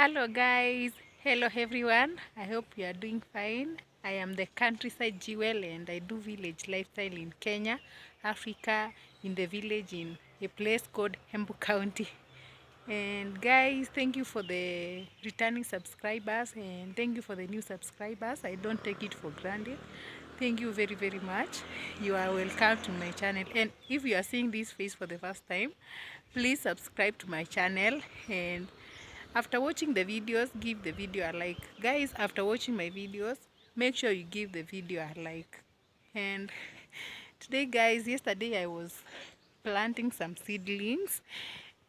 Hello guys, hello everyone. I hope you are doing fine. I am the countryside Jewel and I do village lifestyle in Kenya, Africa, in the village in a place called Embu County. And guys, thank you for the returning subscribers and thank you for the new subscribers. I don't take it for granted. Thank you very very much. You are welcome to my channel, and if you are seeing this face for the first time, please subscribe to my channel, and after watching the videos, give the video a like. Guys, after watching my videos, make sure you give the video a like. And today guys, yesterday I was planting some seedlings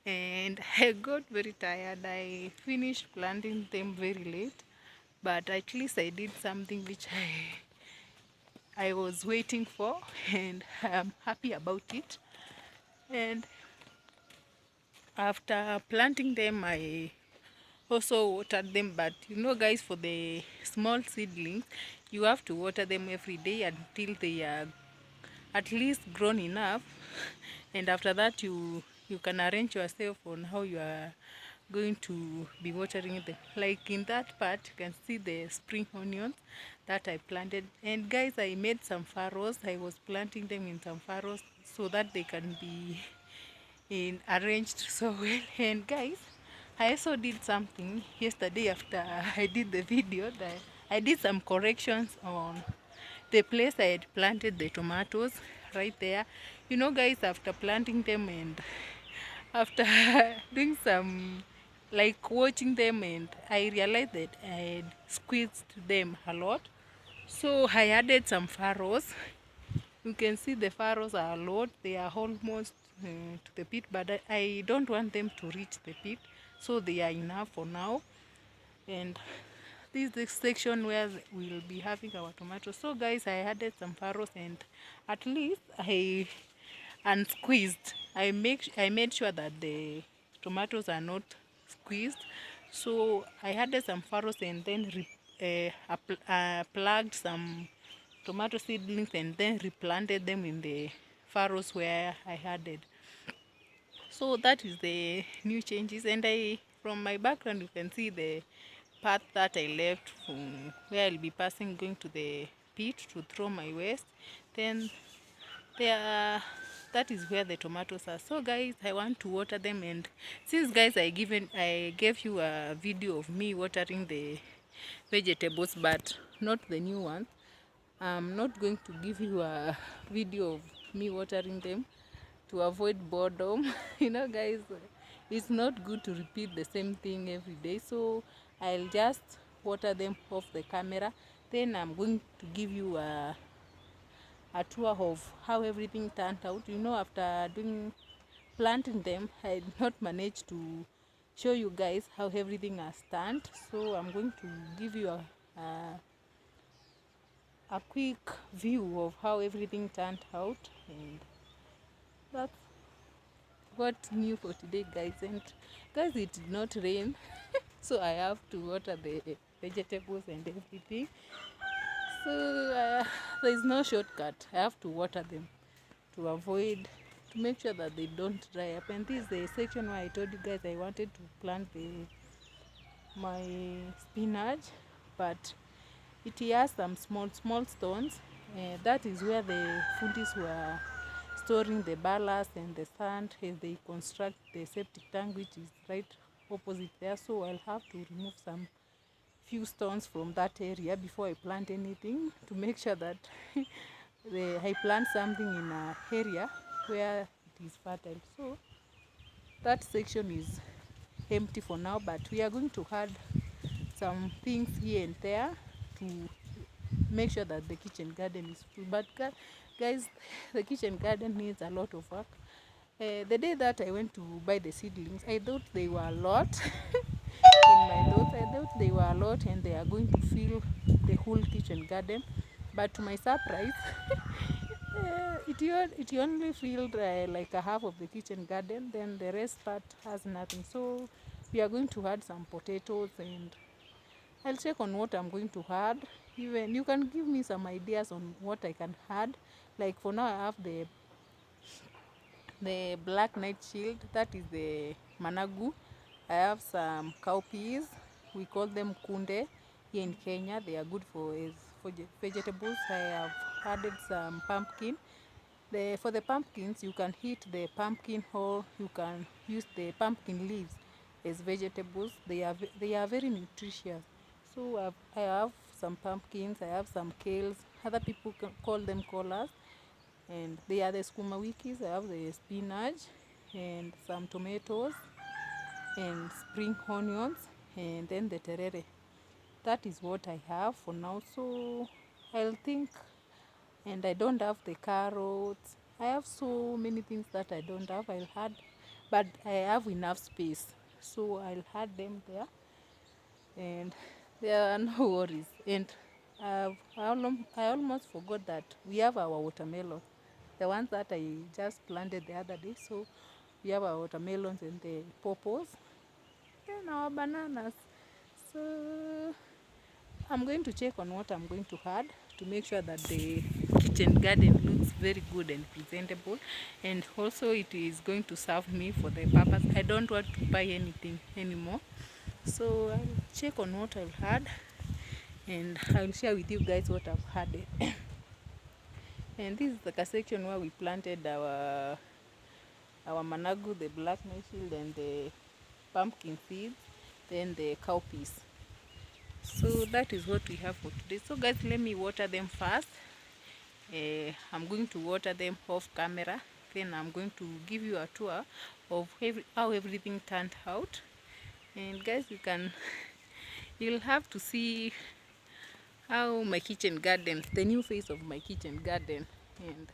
and I got very tired. I finished planting them very late, but at least I did something which I was waiting for, and I'm happy about it. And after planting them, I also watered them, but you know guys, for the small seedlings you have to water them every day until they are at least grown enough, and after that you can arrange yourself on how you are going to be watering them. Like in that part you can see the spring onions that I planted, and guys, I made some furrows. I was planting them in some furrows so that they can be arranged so well. And guys, I also did something yesterday after I did the video, that I did some corrections on the place I had planted the tomatoes right there. You know guys, after planting them and after doing some like watching them, and I realized that I had squeezed them a lot. So I added some furrows. You can see the furrows are a lot. They are almost to the pit, but I don't want them to reach the pit. So they are enough for now. And this is the section where we'll be having our tomatoes. So guys, I added some furrows, and at least I unsqueezed. I made sure that the tomatoes are not squeezed. So I added some furrows and then plugged some tomato seedlings and then replanted them in the furrows where I added. So that is the new changes, and I, from my background, you can see the path that I left from where I'll be passing going to the pit to throw my waste. Then there, that is where the tomatoes are. So guys, I want to water them, and since guys I gave you a video of me watering the vegetables, but not the new ones, I'm not going to give you a video of me watering them to avoid boredom. You know guys, it's not good to repeat the same thing every day, so I'll just water them off the camera. Then I'm going to give you a tour of how everything turned out. You know, after doing planting them, I did not manage to show you guys how everything has turned, so I'm going to give you a quick view of how everything turned out. And that's what's new for today guys. And guys, it did not rain so I have to water the vegetables and everything. So there is no shortcut. I have to water them to avoid, to make sure that they don't dry up. And this is the section where I told you guys I wanted to plant my spinach, but it has some small stones. That is where the foodies were storing the ballast and the sand as they construct the septic tank, which is right opposite there. So I'll have to remove some few stones from that area before I plant anything, to make sure that I plant something in an area where it is fertile. So that section is empty for now, but we are going to add some things here and there to make sure that the kitchen garden is full. But guys, the kitchen garden needs a lot of work. The day that I went to buy the seedlings, I thought they were a lot. In my thoughts, I thought they were a lot and they are going to fill the whole kitchen garden. But to my surprise, it only filled like a half of the kitchen garden. Then the rest part has nothing. So we are going to add some potatoes, and I'll check on what I'm going to add. Even you can give me some ideas on what I can add. Like for now, I have the black night shield, that is the managu. I have some cowpeas, we call them kunde here in Kenya. They are good for vegetables. I have added some pumpkin. For the pumpkins, you can heat the pumpkin or you can use the pumpkin leaves as vegetables. They are very nutritious. So I have some pumpkins, I have some kales. Other people call them collards, and they are the skuma wikis. I have the spinach and some tomatoes and spring onions, and then the terere. That is what I have for now. So I'll think, and I don't have the carrots. I have so many things that I don't have. I'll add, but I have enough space, so I'll add them there, and there are no worries. And I almost forgot that we have our watermelon, the ones that I just planted the other day. So we have our watermelons and the pawpaws and our bananas. So I'm going to check on what I'm going to add to make sure that the kitchen garden looks very good and presentable, and also it is going to serve me for the purpose. I don't want to buy anything anymore, so I'll check on what I'll add and I'll share with you guys what I've added. And this is the section where we planted our managu, the black shield, and the pumpkin seeds, then the cowpeas. So that is what we have for today. So guys, let me water them first. I'm going to water them off camera, then I'm going to give you a tour of how everything turned out. And guys, you'll have to see how my kitchen garden, the new face of my kitchen garden. And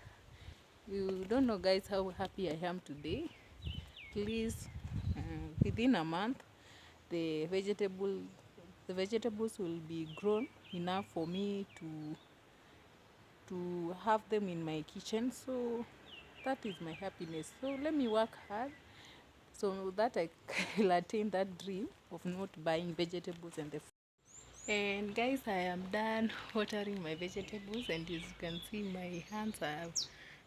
you don't know guys how happy I am today. Please, within a month, the vegetables will be grown enough for me to have them in my kitchen. So that is my happiness. So let me work hard so that I will attain that dream of not buying vegetables and the food. And guys, I am done watering my vegetables, and as you can see my hands have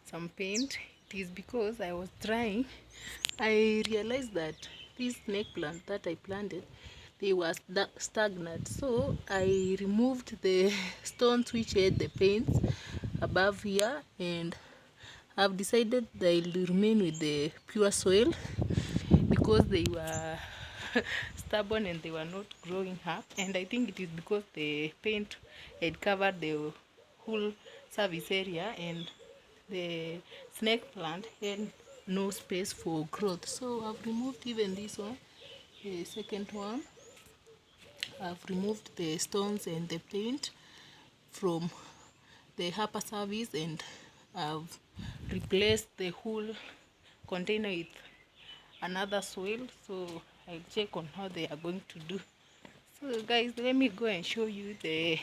some paint. It is because I was trying. I realized that this snake plant that I planted, they were stagnant, so I removed the stones which had the paints above here, and I've decided they'll remain with the pure soil because they were stubborn and they were not growing up. And I think it is because the paint had covered the whole service area and the snake plant had no space for growth. So I've removed even this one, the second one. I've removed the stones and the paint from the upper surface, and I've replaced the whole container with another soil. So I'll check on how they are going to do. So guys, let me go and show you the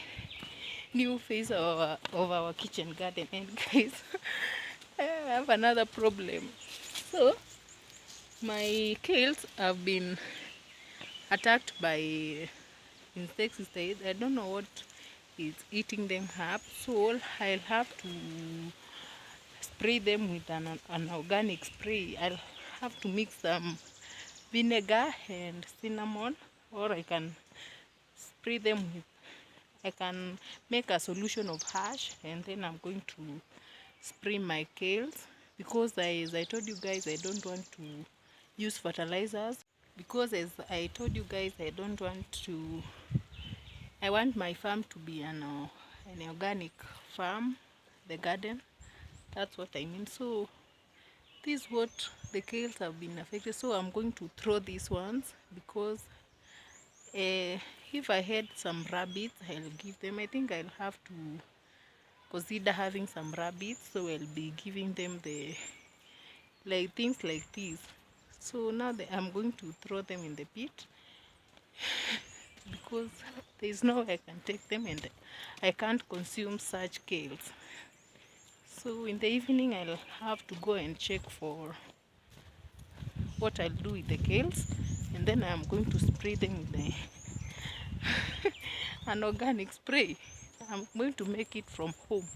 new phase of our kitchen garden. And guys, I have another problem. So my kales have been attacked by insecticides. I don't know what is eating them up, so I'll have to spray them with an organic spray. I'll have to mix some vinegar and cinnamon, or I can spray them with, I can make a solution of ash, and then I'm going to spray my kales, because as I told you guys, I don't want to use fertilizers, because as I told you guys, I want my farm to be an organic farm, the garden. That's what I mean. So this is what the kales have been affected. So I'm going to throw these ones, because if I had some rabbits, I'll give them. I think I'll have to consider having some rabbits, so I'll be giving them the things like this. So now I'm going to throw them in the pit, because there's no way I can take them, and I can't consume such kales. So in the evening I'll have to go and check for what I'll do with the kales, and then I'm going to spray them with an organic spray. I'm going to make it from home.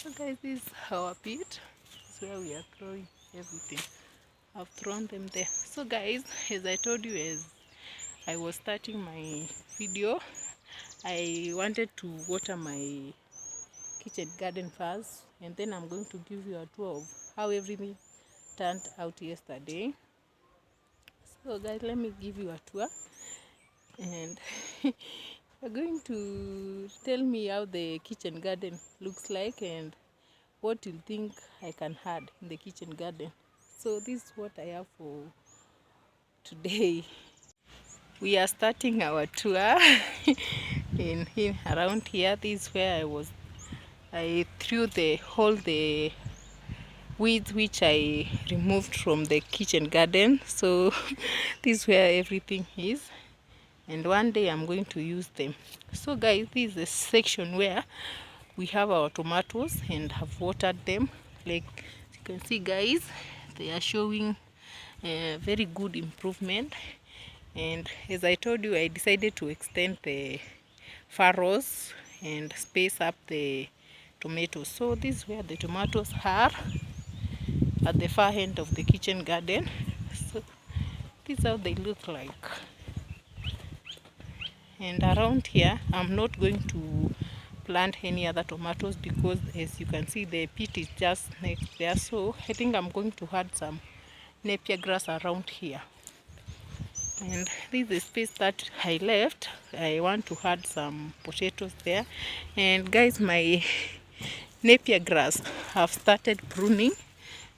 So guys, this is our pit. This is where we are throwing everything. I've thrown them there. So guys, as I told you, as I was starting my video, I wanted to water my kitchen garden first, and then I'm going to give you a tour of how everything turned out yesterday. So guys, let me give you a tour, and you're going to tell me how the kitchen garden looks like and what you think I can add in the kitchen garden. So this is what I have for today. We are starting our tour in around here. This is where I threw all the weeds which I removed from the kitchen garden. So this is where everything is, and one day I'm going to use them. So guys, this is the section where we have our tomatoes and have watered them. Like you can see guys, they are showing very good improvement. And as I told you, I decided to extend the furrows and space up the tomatoes. So this is where the tomatoes are, at the far end of the kitchen garden. So this is how they look like. And around here, I'm not going to plant any other tomatoes because as you can see, the pit is just next there. So I think I'm going to add some napier grass around here. And this is the space that I left. I want to add some potatoes there. And guys, my napier grass have started pruning.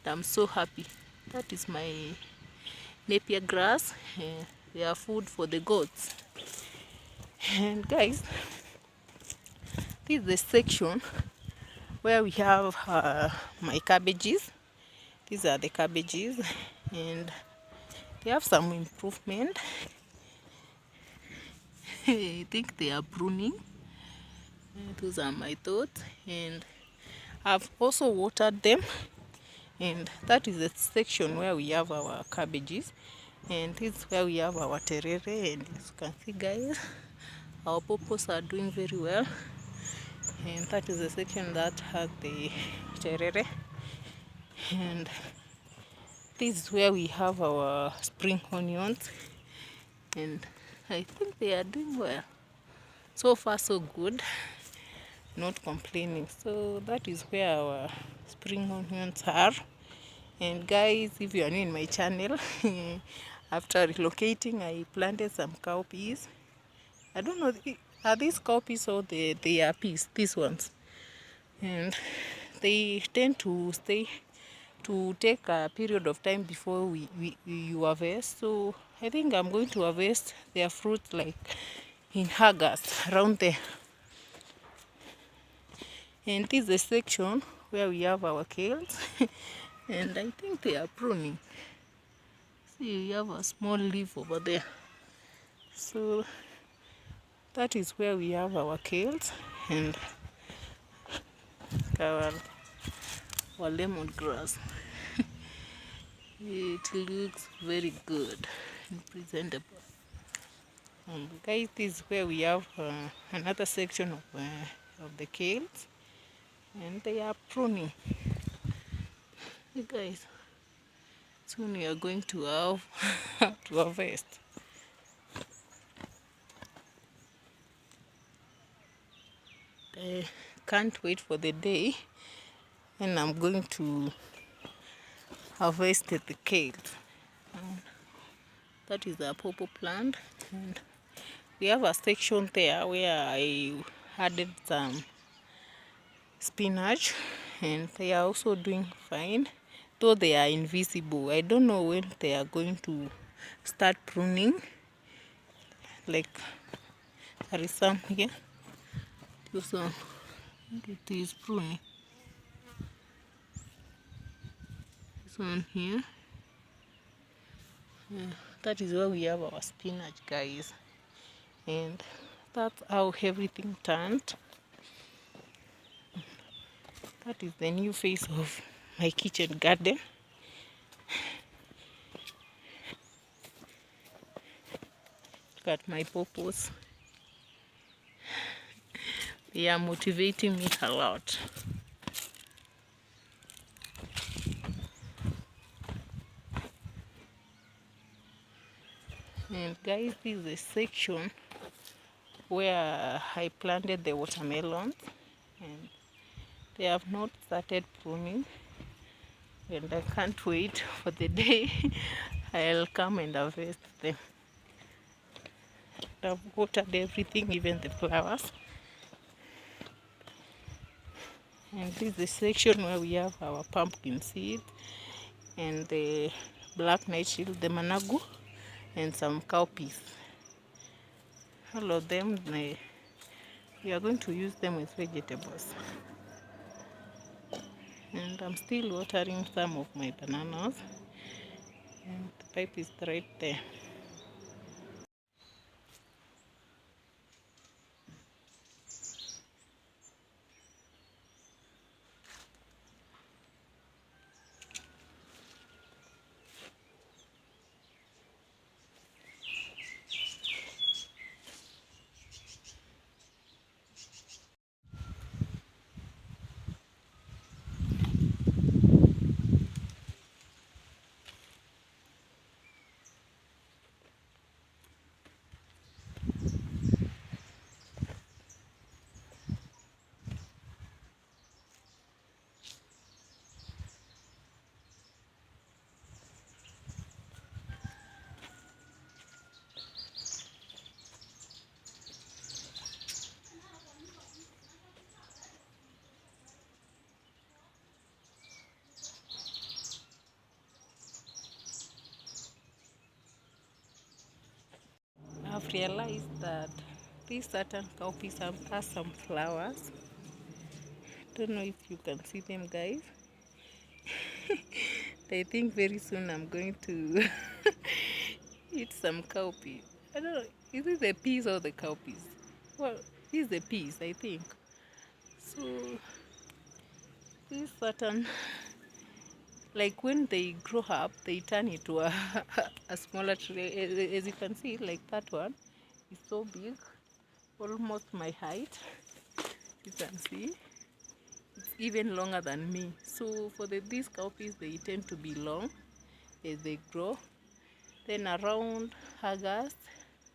I'm so happy. That is my napier grass. They are food for the goats. And guys, this is the section where we have my cabbages. These are the cabbages, and they have some improvement. I think they are pruning. Those are my thoughts, and I've also watered them. And that is the section where we have our cabbages, and this is where we have our terere. And as you can see guys, our pawpaws are doing very well, and that is the section that has the terere. And this is where we have our spring onions, and I think they are doing well. So far so good, not complaining. So that is where our spring onions are. And guys, if you are new in my channel, after relocating, I planted some cowpeas. I don't know, are these cowpeas or they are peas, these ones? And they tend to take a period of time before you harvest. So I think I'm going to harvest their fruit like in August, around there. And this is the section where we have our kales. And I think they are pruning. See, we have a small leaf over there. So that is where we have our kales and our lemongrass. It looks very good and presentable. Guys, this is where we have another section of the kales, and they are pruning. Hey guys, soon we are going to have to harvest. I can't wait for the day and I'm going to harvest the kales. That is a pawpaw plant, and we have a section there where I added some spinach, and they are also doing fine, though they are invisible. I don't know when they are going to start pruning. Like there is some here. So it is pruning. This one here. That is where we have our spinach, guys. And that's how everything turned. That is the new face of my kitchen garden. Look at my pawpaws. They are motivating me a lot. And Guys, this is a section where I planted the watermelons, and they have not started pruning, and I can't wait for the day I'll come and harvest them. I've watered everything, even the flowers. And this is the section where we have our pumpkin seed and the black nightshade, the managu, and some cowpeas. All of them, we are going to use them as vegetables. And I'm still watering some of my bananas, and the pipe is right there. I've realized that these certain cowpeas have some flowers. Don't know if you can see them, guys. I think very soon I'm going to eat some cowpeas. I don't know, is it the peas or the cowpeas? Well, it's the peas, I think. So these certain, like when they grow up, they turn into a smaller tree. As you can see, like that one is so big, almost my height. You can see it's even longer than me. So for these cowpeas, they tend to be long as they grow. Then around August,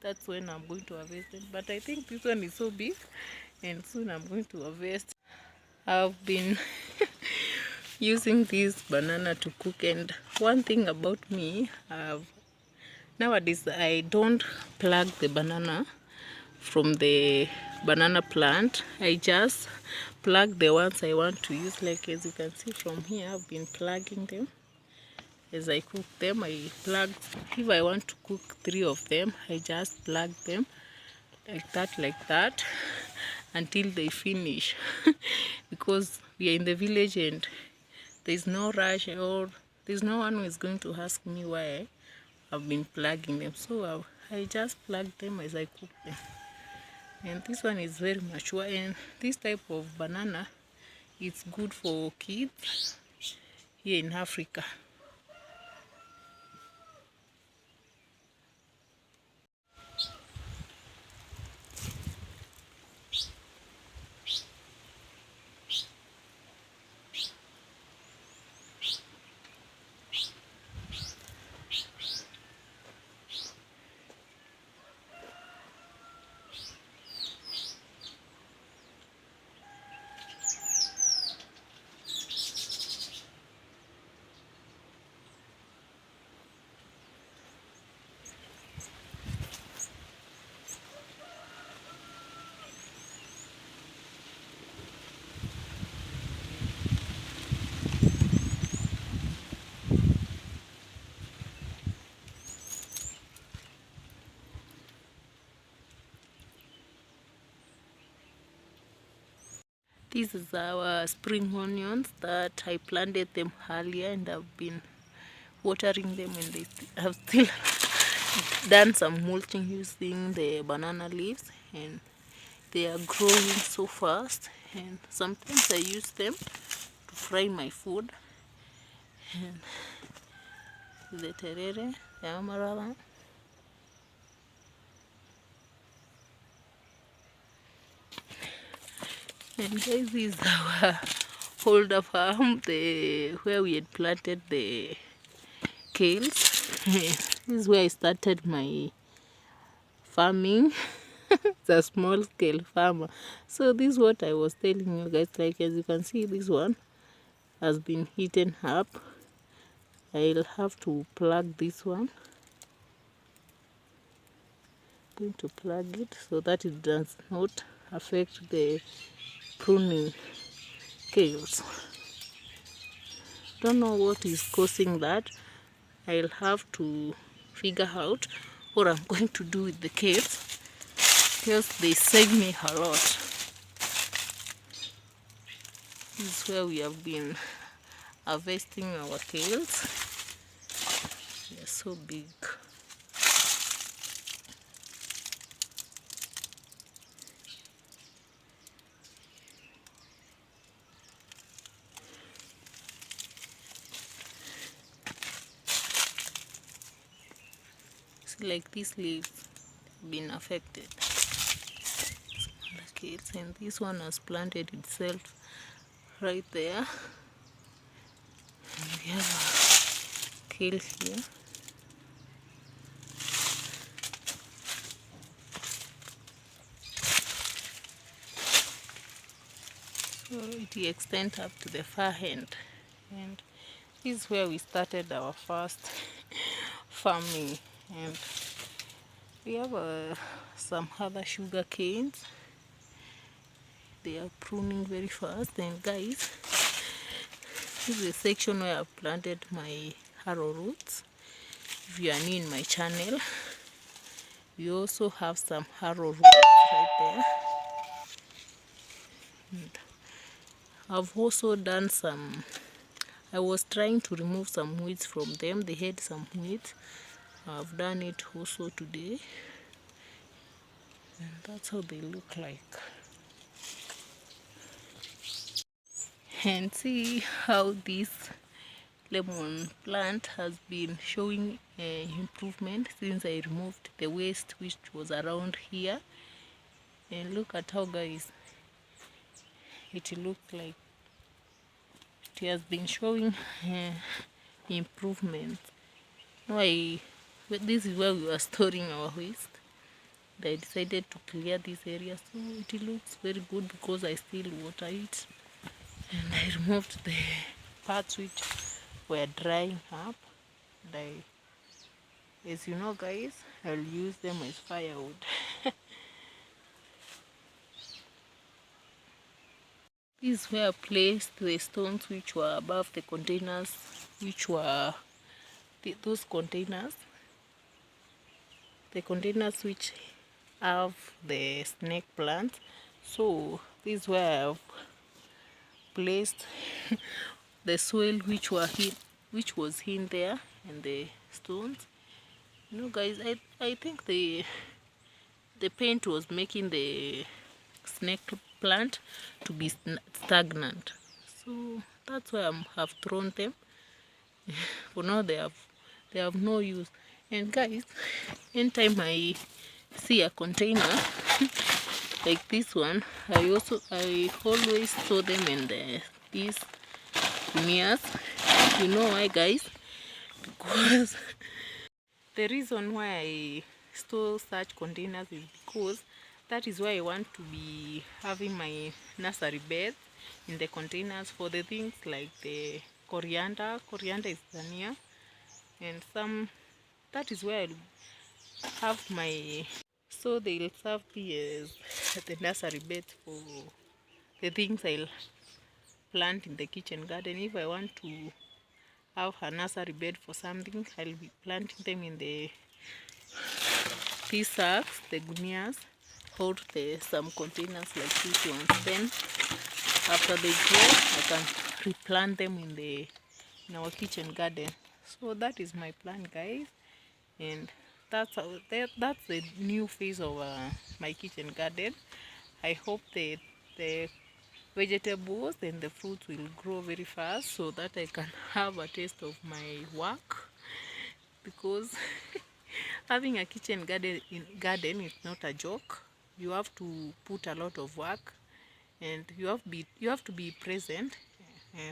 that's when I'm going to harvest it. But I think this one is so big, and soon I'm going to harvest. I've been using this banana to cook, and one thing about me, nowadays I don't plug the banana from the banana plant. I just plug the ones I want to use. Like as you can see from here, I've been plugging them. As I cook them, I plug. If I want to cook 3 of them, I just plug them like that until they finish. Because we are in the village and there's no rush, or there's no one who is going to ask me why I've been plugging them. So I just plug them as I cook them. And this one is very mature, and this type of banana is good for kids here in Africa. This is our spring onions that I planted them earlier, and I've been watering them, and they have still done some mulching using the banana leaves, and they are growing so fast. And sometimes I use them to fry my food. And the terere, the amarala. And guys, this is our older farm, where we had planted the kales. This is where I started my farming. It's a small scale farmer. So this is what I was telling you guys. Like, as you can see, this one has been heaten up. I'll have to plug this one. I'm going to plug it so that it does not affect the pruning scales. Don't know what is causing that. I'll have to figure out what I'm going to do with the caves, because they save me a lot. This is where we have been harvesting our kales. They're so big. See, like these leaves have been affected. Smaller kales, and this one has planted itself right there. And we have a kale here. So it extends up to the far end, and this is where we started our first farming. And we have some other sugar canes. They are pruning very fast. And guys, this is a section where I've planted my arrowroots. If you are new in my channel, we also have some arrowroots right there. And I've also done some, I was trying to remove some weeds from them. They had some weeds. I've done it also today, and that's how they look like. And see how this lemon plant has been showing improvement since I removed the waste which was around here. And look at how, guys, it looks like it has been showing improvement. This is where we were storing our waste. I decided to clear this area, so it looks very good because I still water it. And I removed the parts which were drying up. And as you know, guys, I'll use them as firewood. This is where I placed the stones which were above the containers, which were those containers. The containers which have the snake plant. So this is where I've placed the soil which was in there, and the stones. You know, guys, I think the paint was making the snake plant to be stagnant, so that's why I've thrown them. For now they have no use. And guys, anytime I see a container like this one, I always store them in these mirrors. You know why, guys? Because the reason why I store such containers is because that is why I want to be having my nursery bed in the containers for the things like the coriander. Coriander is Dania, and that is where I'll have my, so they'll serve me as the nursery bed for the things I'll plant in the kitchen garden. If I want to have a nursery bed for something, I'll be planting them in these sacks, the gunias, or some containers like these ones. Then after they grow, I can replant them in our kitchen garden. So that is my plan, guys, and that's the new phase of my kitchen garden. I hope the vegetables and the fruits will grow very fast so that I can have a taste of my work, because having a kitchen garden is not a joke. You have to put a lot of work, and you have to be present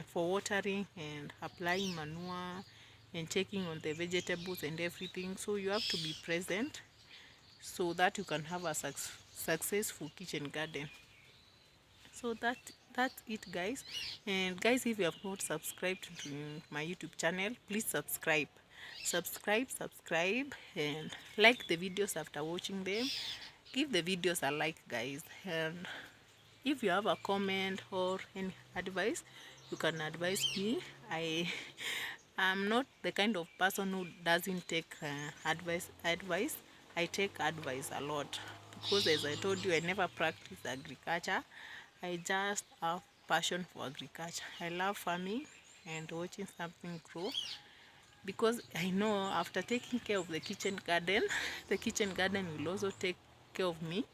for watering and applying manure and checking on the vegetables and everything. So you have to be present so that you can have a successful kitchen garden. So that's it, guys. And guys, if you have not subscribed to my YouTube channel, please subscribe and like the videos after watching them. Give the videos a like, guys. And if you have a comment or any advice, you can advise me. I'm not the kind of person who doesn't take advice. I take advice a lot because, as I told you, I never practice agriculture. I just have passion for agriculture. I love farming and watching something grow, because I know after taking care of the kitchen garden, the kitchen garden will also take care of me,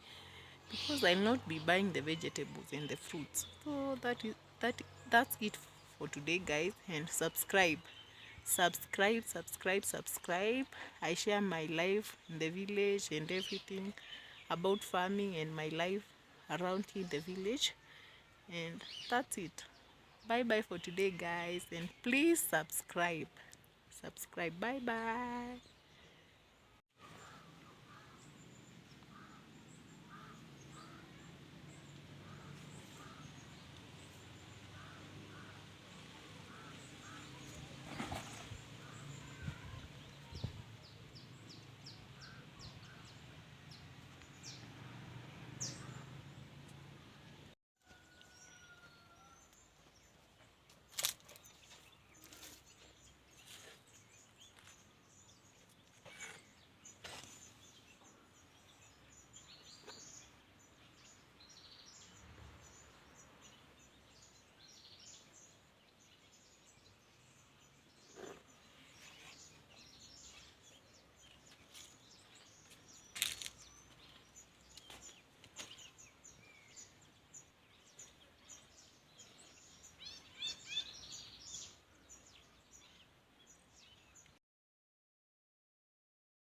because I'll not be buying the vegetables and the fruits. So that's it for today, guys. And subscribe. I share my life in the village and everything about farming and my life around here in the village. And that's it. Bye bye for today, guys, and please subscribe. Bye bye.